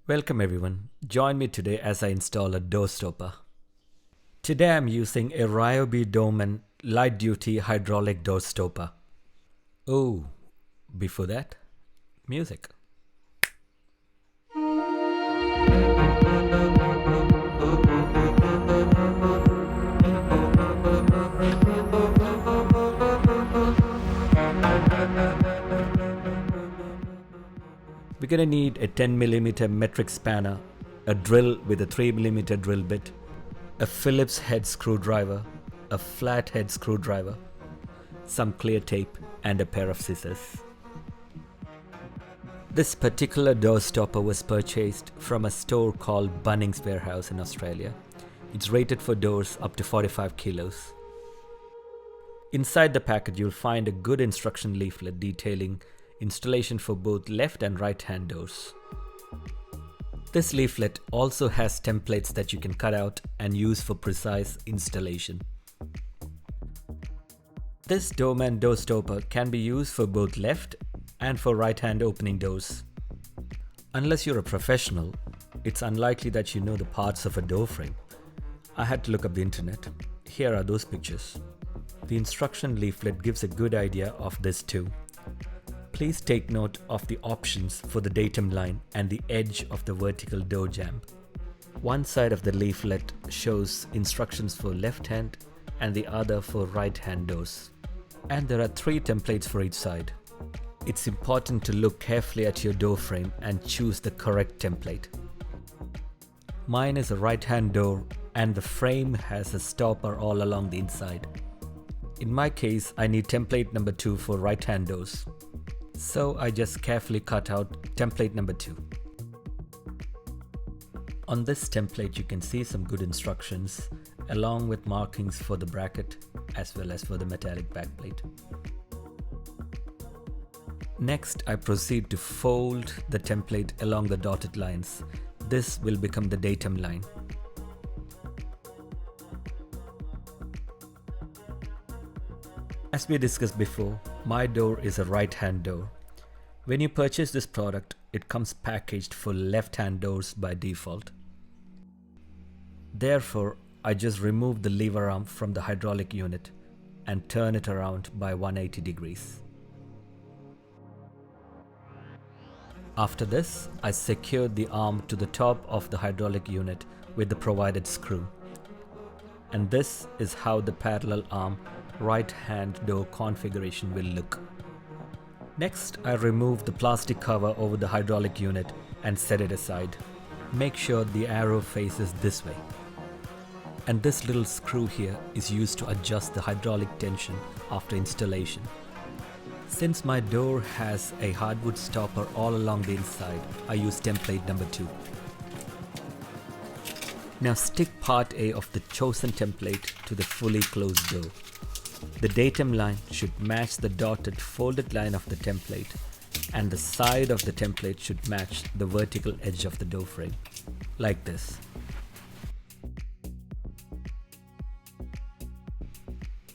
Welcome everyone, join me today as I install a door stopper. Today I'm using a Ryobi Doorman Light Duty Hydraulic Door Stopper. Oh, before that, music. We're gonna need a 10mm metric spanner, a drill with a 3mm drill bit, a Phillips head screwdriver, a flat head screwdriver, some clear tape and a pair of scissors. This particular door stopper was purchased from a store called Bunnings warehouse in Australia. It's rated for doors up to 45 kilos. Inside the packet you'll find a good instruction leaflet detailing installation for both left and right hand doors. This leaflet also has templates that you can cut out and use for precise installation. This Doorman door stopper can be used for both left and for right hand opening doors. Unless you're a professional, it's unlikely that you know the parts of a door frame. I had to look up the internet. Here are those pictures. The instruction leaflet gives a good idea of this too. Please take note of the options for the datum line and the edge of the vertical door jamb. One side of the leaflet shows instructions for left hand and the other for right hand doors. And there are 3 templates for each side. It's important to look carefully at your door frame and choose the correct template. Mine is a right hand door and the frame has a stopper all along the inside. In my case, I need template number 2 for right hand doors. So I just carefully cut out template number 2. On this template you can see some good instructions along with markings for the bracket as well as for the metallic backplate. Next I proceed to fold the template along the dotted lines. This will become the datum line. As we discussed before, my door is a right hand door. When you purchase this product, it comes packaged for left hand doors by default. Therefore, I just remove the lever arm from the hydraulic unit and turn it around by 180 degrees. After this, I secured the arm to the top of the hydraulic unit with the provided screw. And this is how the parallel arm right hand door configuration will look. Next, I remove the plastic cover over the hydraulic unit and set it aside. Make sure the arrow faces this way. And this little screw here is used to adjust the hydraulic tension after installation. Since my door has a hardwood stopper all along the inside, I use template number 2. Now stick part A of the chosen template to the fully closed door. The datum line should match the dotted folded line of the template, and the side of the template should match the vertical edge of the door frame, like this.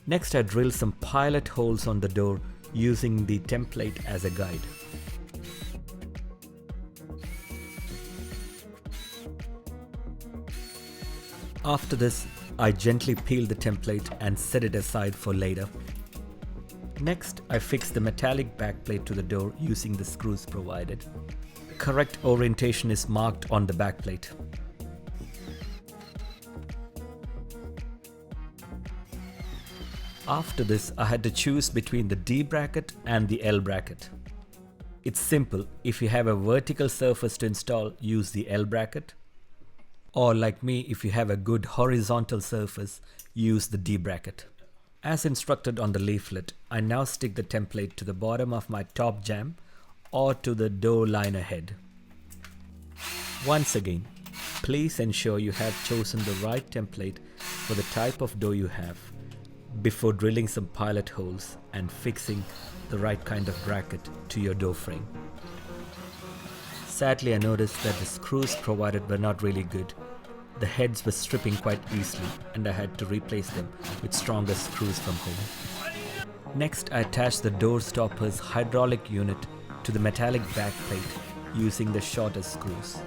Next I drill some pilot holes on the door using the template as a guide. After this, I gently peel the template and set it aside for later. Next, I fix the metallic backplate to the door using the screws provided. Correct orientation is marked on the backplate. After this, I had to choose between the D bracket and the L bracket. It's simple. If you have a vertical surface to install, use the L bracket. Or like me, if you have a good horizontal surface, use the D bracket. As instructed on the leaflet, I now stick the template to the bottom of my top jamb or to the door liner head. Once again, please ensure you have chosen the right template for the type of door you have before drilling some pilot holes and fixing the right kind of bracket to your door frame. Sadly, I noticed that the screws provided were not really good. The heads were stripping quite easily and I had to replace them with stronger screws from home. Next, I attached the door stopper's hydraulic unit to the metallic backplate using the shorter screws.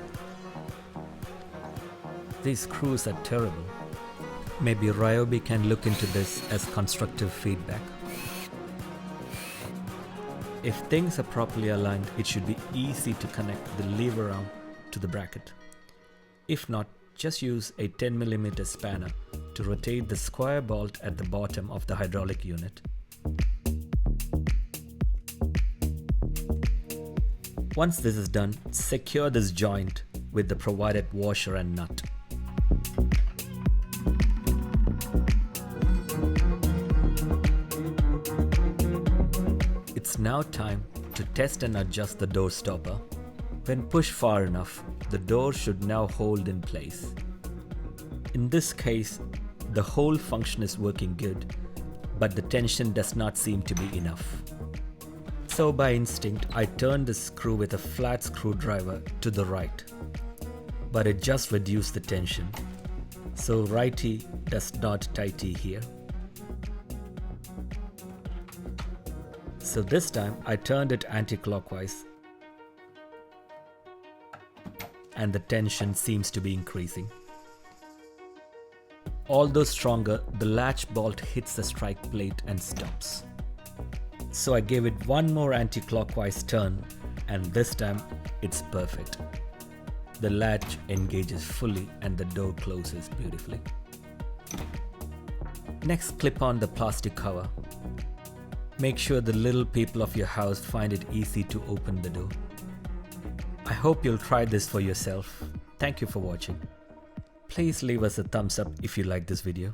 These screws are terrible. Maybe Ryobi can look into this as constructive feedback. If things are properly aligned, it should be easy to connect the lever arm to the bracket. If not, just use a 10mm spanner to rotate the square bolt at the bottom of the hydraulic unit. Once this is done, secure this joint with the provided washer and nut. It's now time to test and adjust the door stopper. When pushed far enough, the door should now hold in place. In this case, the whole function is working good, but the tension does not seem to be enough. So by instinct, I turned the screw with a flat screwdriver to the right, but it just reduced the tension. So righty does not tighty here. So this time I turned it anti-clockwise, and the tension seems to be increasing. Although stronger, the latch bolt hits the strike plate and stops. So I gave it one more anti-clockwise turn, and this time it's perfect. The latch engages fully and the door closes beautifully. Next, clip on the plastic cover. Make sure the little people of your house find it easy to open the door. I hope you'll try this for yourself. Thank you for watching. Please leave us a thumbs up if you like this video.